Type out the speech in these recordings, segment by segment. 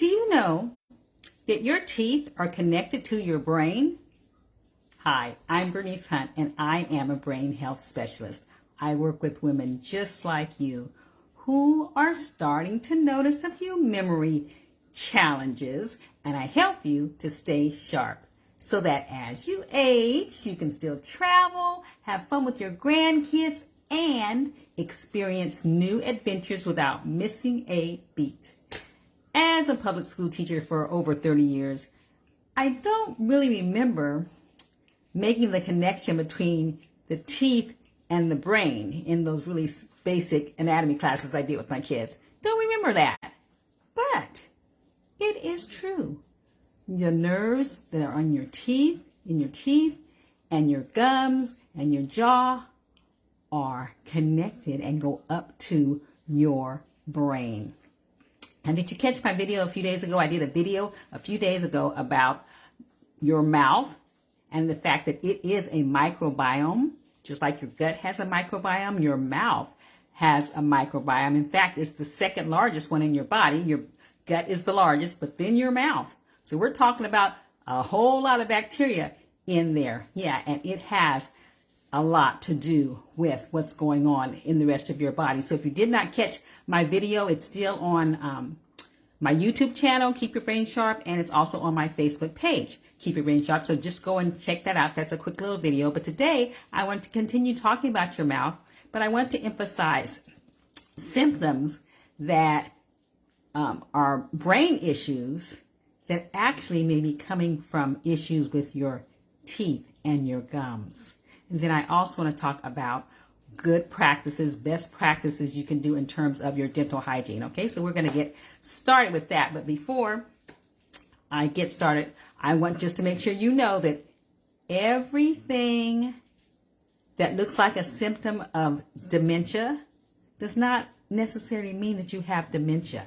Do you know that your teeth are connected to your brain? Hi, I'm Bernice Hunt, and I am a brain health specialist. I work with women just like you who are starting to notice a few memory challenges, and I help you to stay sharp so that as you age, you can still travel, have fun with your grandkids, and experience new adventures without missing a beat. As a public school teacher for over 30 years, I don't really remember making the connection between the teeth and the brain in those really basic anatomy classes I did with my kids. Don't remember that. But it is true. Your nerves that are on your teeth, in your teeth, and your gums and your jaw are connected and go up to your brain. And did you catch my video a few days ago? I did a video a few days ago about your mouth and the fact that it is a microbiome. Just like your gut has a microbiome, your mouth has a microbiome. In fact, it's the second largest one in your body. Your gut is the largest, but then your mouth. So we're talking about a whole lot of bacteria in there. Yeah, and it has a lot to do with what's going on in the rest of your body. So if you did not catch my video, it's still on my YouTube channel, Keep Your Brain Sharp, and it's also on my Facebook page, Keep Your Brain Sharp. So just go and check that out. That's a quick little video. But today, I want to continue talking about your mouth, but I want to emphasize symptoms that are brain issues that actually may be coming from issues with your teeth and your gums. And then I also want to talk about good practices, best practices you can do in terms of your dental hygiene. Okay, so we're going to get started with that. But before I get started, I want just to make sure you know that everything that looks like a symptom of dementia does not necessarily mean that you have dementia.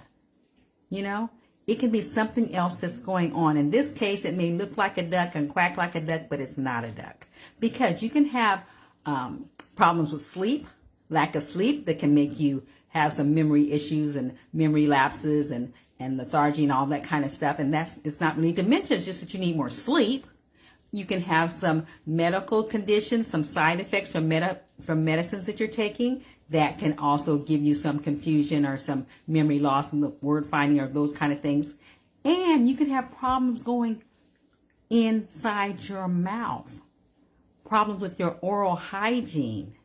You know, it can be something else that's going on. In this case, it may look like a duck and quack like a duck, but it's not a duck. Because you can have problems with sleep, lack of sleep, that can make you have some memory issues and memory lapses and lethargy and all that kind of stuff. And it's not really dementia, it's just that you need more sleep. You can have some medical conditions, some side effects from medicines that you're taking that can also give you some confusion or some memory loss and word finding or those kind of things. And you can have problems going inside your mouth. Problems with your oral hygiene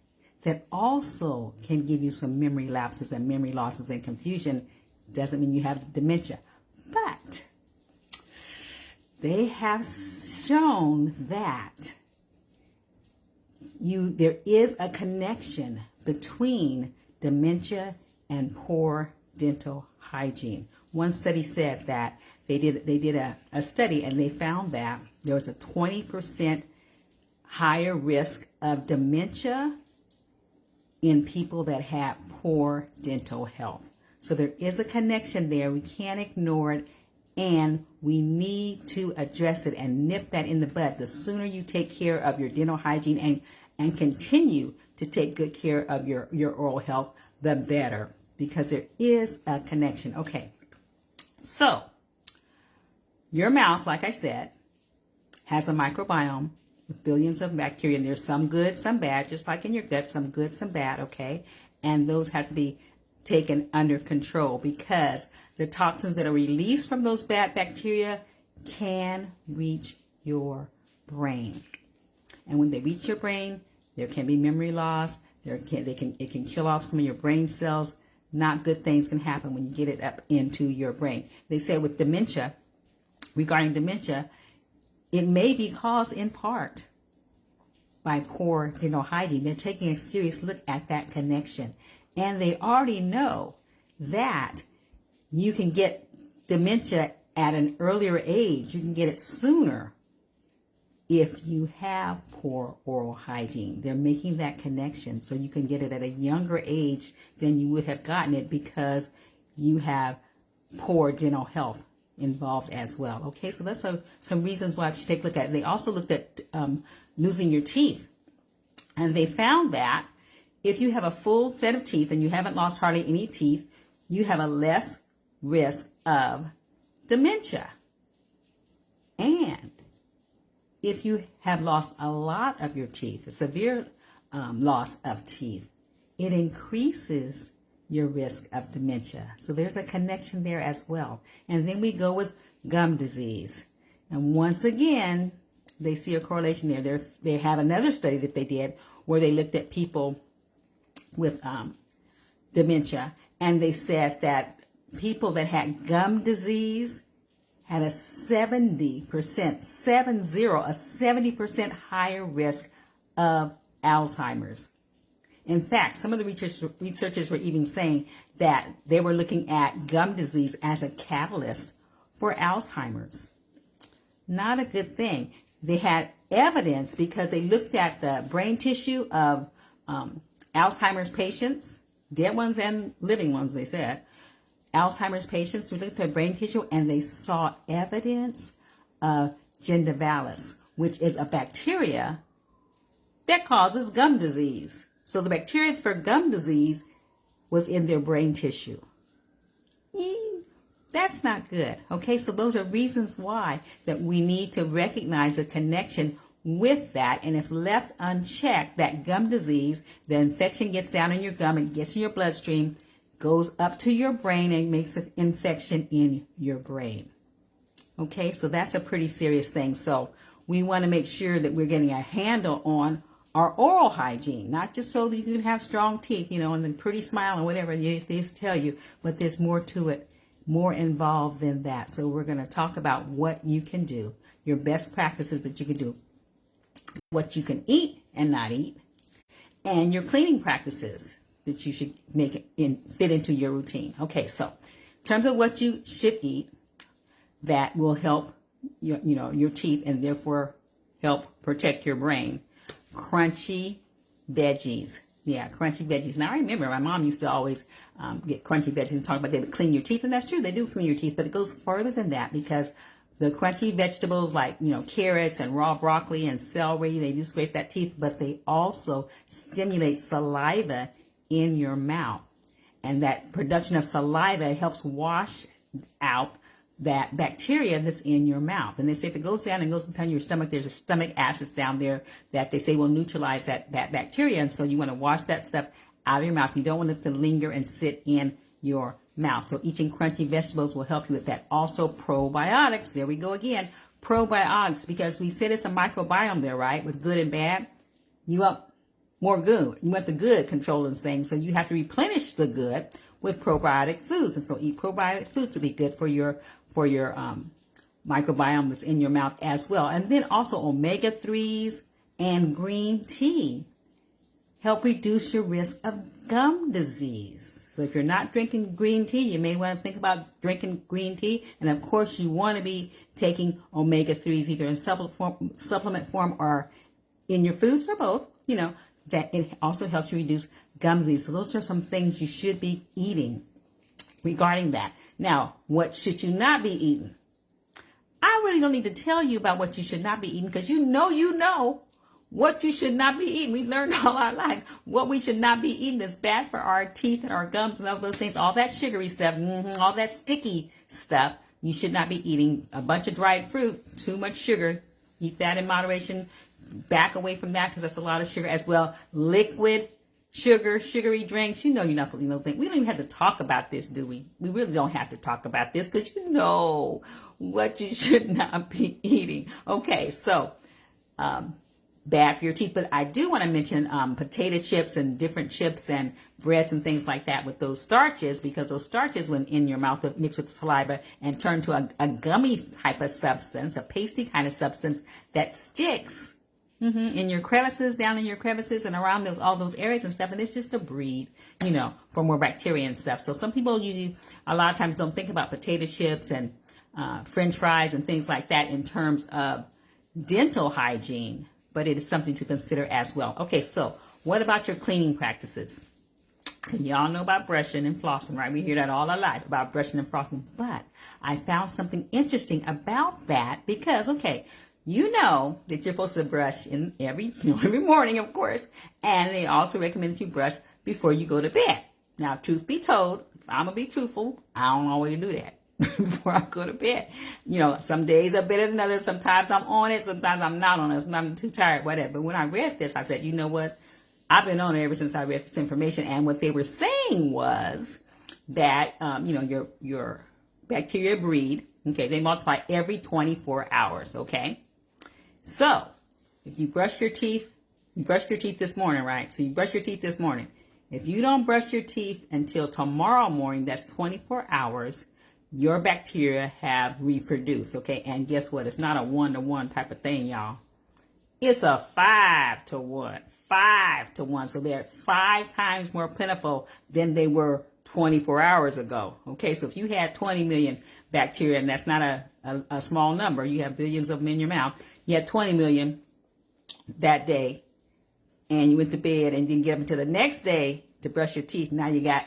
that also can give you some memory lapses and memory losses and confusion. Doesn't mean you have dementia. But they have shown that there is a connection between dementia and poor dental hygiene. One study said that they did a study and they found that there was a 20% higher risk of dementia in people that had poor dental health. So there is a connection there. We can't ignore it, and we need to address it and nip that in the bud. The sooner you take care of your dental hygiene and continue to take good care of your oral health, the better, because there is a connection. Okay, so your mouth, like I said, has a microbiome with billions of bacteria, and there's some good, some bad, just like in your gut, some good, some bad, okay? And those have to be taken under control because the toxins that are released from those bad bacteria can reach your brain. And when they reach your brain, there can be memory loss. It can kill off some of your brain cells. Not good things can happen when you get it up into your brain. They say with dementia, regarding dementia, it may be caused in part by poor dental hygiene. They're taking a serious look at that connection. And they already know that you can get dementia at an earlier age. You can get it sooner if you have poor oral hygiene. They're making that connection so you can get it at a younger age than you would have gotten it because you have poor dental health involved as well. Okay, so that's some reasons why you should take a look at it. They also looked at losing your teeth, and they found that if you have a full set of teeth and you haven't lost hardly any teeth, you have a less risk of dementia. And if you have lost a lot of your teeth, a severe loss of teeth, it increases your risk of dementia. So there's a connection there as well. And then we go with gum disease. And once again, they see a correlation there. They have another study that they did where they looked at people with dementia, and they said that people that had gum disease had a 70% higher risk of Alzheimer's. In fact, some of the researchers were even saying that they were looking at gum disease as a catalyst for Alzheimer's. Not a good thing. They had evidence because they looked at the brain tissue of Alzheimer's patients, dead ones and living ones, they said. Alzheimer's patients, we looked at brain tissue and they saw evidence of gingivalis, which is a bacteria that causes gum disease. So the bacteria for gum disease was in their brain tissue. That's not good. Okay, so those are reasons why that we need to recognize the connection with that. And if left unchecked, that gum disease, the infection gets down in your gum and gets in your bloodstream, goes up to your brain and makes an infection in your brain. Okay, so that's a pretty serious thing. So we want to make sure that we're getting a handle on our oral hygiene, not just so that you can have strong teeth, and a pretty smile and whatever they used to tell you, but there's more to it, more involved than that. So we're going to talk about what you can do, your best practices that you can do, what you can eat and not eat, and your cleaning practices that you should make it fit into your routine. Okay, so in terms of what you should eat, that will help your teeth and therefore help protect your brain. Crunchy veggies. Yeah, crunchy veggies. Now, I remember my mom used to always get crunchy veggies and talk about they would clean your teeth. And that's true. They do clean your teeth. But it goes further than that because the crunchy vegetables like, carrots and raw broccoli and celery, they do scrape that teeth. But they also stimulate saliva in your mouth. And that production of saliva helps wash out that bacteria that's in your mouth. And they say if it goes down and goes down your stomach, there's a stomach acids down there that they say will neutralize that bacteria. And so you want to wash that stuff out of your mouth. You don't want it to linger and sit in your mouth. So eating crunchy vegetables will help you with that. Also probiotics. There we go again. Probiotics, because we said it's a microbiome there, right? With good and bad. You want more good. You want the good controlling things. So you have to replenish the good with probiotic foods. And so eat probiotic foods to be good for your microbiome that's in your mouth as well. And then also omega-3s and green tea help reduce your risk of gum disease. So if you're not drinking green tea, you may want to think about drinking green tea. And of course, you want to be taking omega-3s either in supplement form or in your foods or both, that it also helps you reduce gum disease. So those are some things you should be eating regarding that. Now, what should you not be eating? I really don't need to tell you about what you should not be eating because you know what you should not be eating. We learned all our life what we should not be eating is bad for our teeth and our gums and all those things, all that sugary stuff, all that sticky stuff. You should not be eating a bunch of dried fruit, too much sugar. Eat that in moderation. Back away from that because that's a lot of sugar as well. Liquid sugar, sugary drinks. You're not putting those things. We don't even have to talk about this, do we? We really don't have to talk about this because you know what you should not be eating. Okay, so bad for your teeth. But I do want to mention potato chips and different chips and breads and things like that with those starches, because those starches, when in your mouth, mix with saliva and turn to a gummy type of substance, a pasty kind of substance that sticks in your crevices, down in your crevices and around all those areas and stuff. And it's just a breed, for more bacteria and stuff. So some people usually, a lot of times, don't think about potato chips and French fries and things like that in terms of dental hygiene, but it is something to consider as well. Okay, so what about your cleaning practices? Y'all know about brushing and flossing, right? We hear that all our life about brushing and flossing. But I found something interesting about that because, you know that you're supposed to brush in every morning, of course. And they also recommend that you brush before you go to bed. Now, truth be told, if I'm going to be truthful, I don't always do that. before I go to bed. You know, some days are better than others. Sometimes I'm on it. Sometimes I'm not on it. Sometimes I'm too tired, whatever. But when I read this, I said, you know what? I've been on it ever since I read this information. And what they were saying was that, you know, your bacteria breed. Okay, they multiply every 24 hours. Okay. So if you brush your teeth, you brushed your teeth this morning, right? So you brush your teeth this morning. If you don't brush your teeth until tomorrow morning, that's 24 hours, your bacteria have reproduced, okay? And guess what? It's not a 1-to-1 type of thing, y'all. It's a 5-to-1. 5-to-1. So they're 5 times more plentiful than they were 24 hours ago, okay? So if you had 20 million bacteria, and that's not a small number, you have billions of them in your mouth, you had 20 million that day, and you went to bed and didn't get up until the next day to brush your teeth. Now you got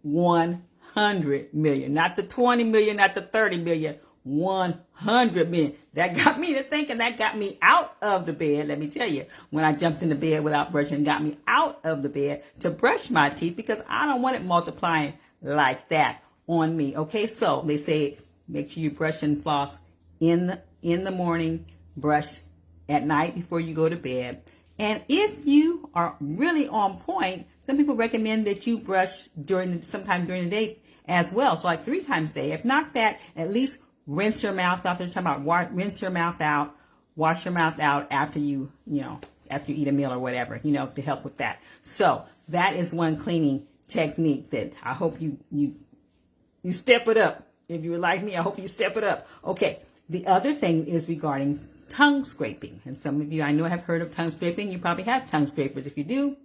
100 million, not the 20 million, not the 30 million, 100 million. That got me to thinking, that got me out of the bed. Let me tell you, when I jumped in the bed without brushing, got me out of the bed to brush my teeth because I don't want it multiplying like that on me. Okay, so they say make sure you brush and floss in the morning, brush at night before you go to bed. And if you are really on point, some people recommend that you brush sometime during the day as well. So like 3 times a day. If not that, at least rinse your mouth out. They're talking about rinse your mouth out, wash your mouth out after you eat a meal or whatever, to help with that. So that is one cleaning technique that I hope you step it up. If you were like me, I hope you step it up. Okay. The other thing is regarding tongue scraping. And some of you I know have heard of tongue scraping. You probably have tongue scrapers. If you do,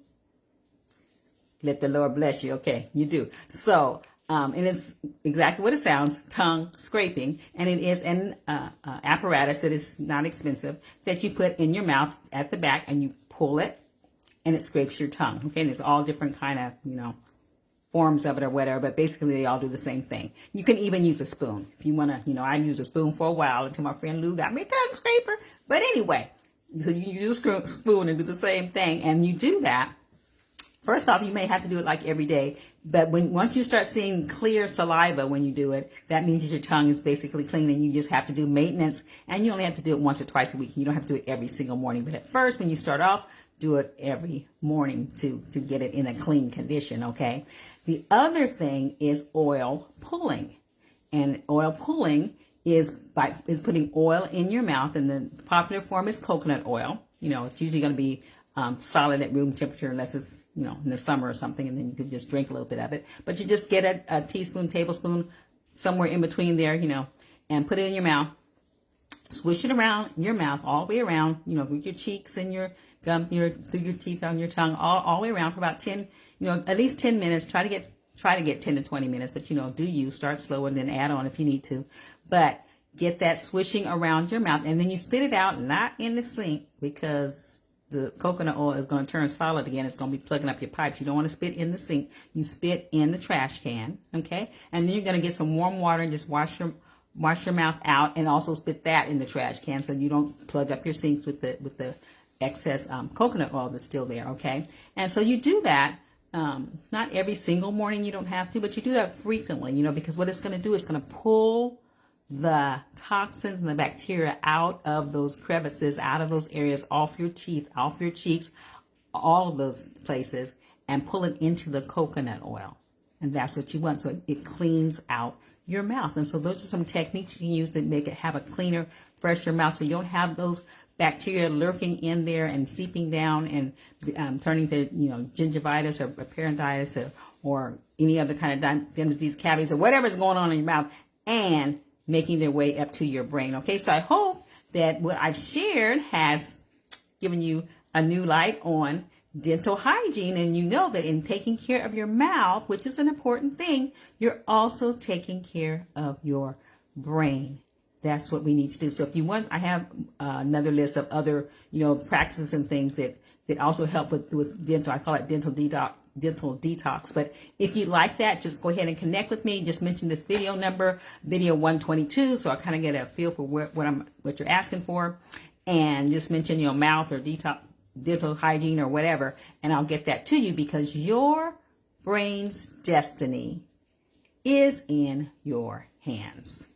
let the Lord bless you. Okay, you do. So, and it's exactly what it sounds, tongue scraping. And it is an apparatus that is not expensive that you put in your mouth at the back and you pull it and it scrapes your tongue. Okay, and there's all different kind of, forms of it or whatever, but basically they all do the same thing. You can even use a spoon. If you want to, I used a spoon for a while until my friend Lou got me a tongue scraper. But anyway, so you use a spoon and do the same thing. And you do that. First off, you may have to do it like every day. But once you start seeing clear saliva when you do it, that means that your tongue is basically clean and you just have to do maintenance. And you only have to do it once or twice a week. You don't have to do it every single morning. But at first, when you start off, do it every morning to get it in a clean condition, okay? The other thing is oil pulling. And oil pulling is putting oil in your mouth, and the popular form is coconut oil. It's usually going to be solid at room temperature unless it's, in the summer or something, and then you could just drink a little bit of it. But you just get a teaspoon, tablespoon, somewhere in between there, and put it in your mouth. Swish it around your mouth all the way around, with your cheeks and your gum, through your teeth, on your tongue, all the way around for about 10, at least 10 minutes. Try to get 10 to 20 minutes, but start slow and then add on if you need to. But get that swishing around your mouth, and then you spit it out, not in the sink, because the coconut oil is going to turn solid again. It's going to be plugging up your pipes. You don't want to spit in the sink. You spit in the trash can, okay? And then you're going to get some warm water and just wash your mouth out, and also spit that in the trash can so you don't plug up your sinks with the excess coconut oil that's still there, okay? And so you do that. Not every single morning, you don't have to, but you do that frequently, because what it's going to do is going to pull the toxins and the bacteria out of those crevices, out of those areas, off your teeth, off your cheeks, all of those places, and pull it into the coconut oil. And that's what you want. So it cleans out your mouth. And so those are some techniques you can use to make it have a cleaner, fresher mouth, so you don't have those bacteria lurking in there and seeping down and turning to, gingivitis or peritonitis or any other kind of gum disease, cavities, or whatever's going on in your mouth, and making their way up to your brain. Okay, so I hope that what I've shared has given you a new light on dental hygiene, and you know that in taking care of your mouth, which is an important thing, you're also taking care of your brain. That's what we need to do. So if you want, I have another list of other, practices and things that also help with dental. I call it dental detox. But if you like that, just go ahead and connect with me. Just mention this video number, video 122, so I kind of get a feel for what you're asking for, and just mention mouth or dental hygiene or whatever, and I'll get that to you, because your brain's destiny is in your hands.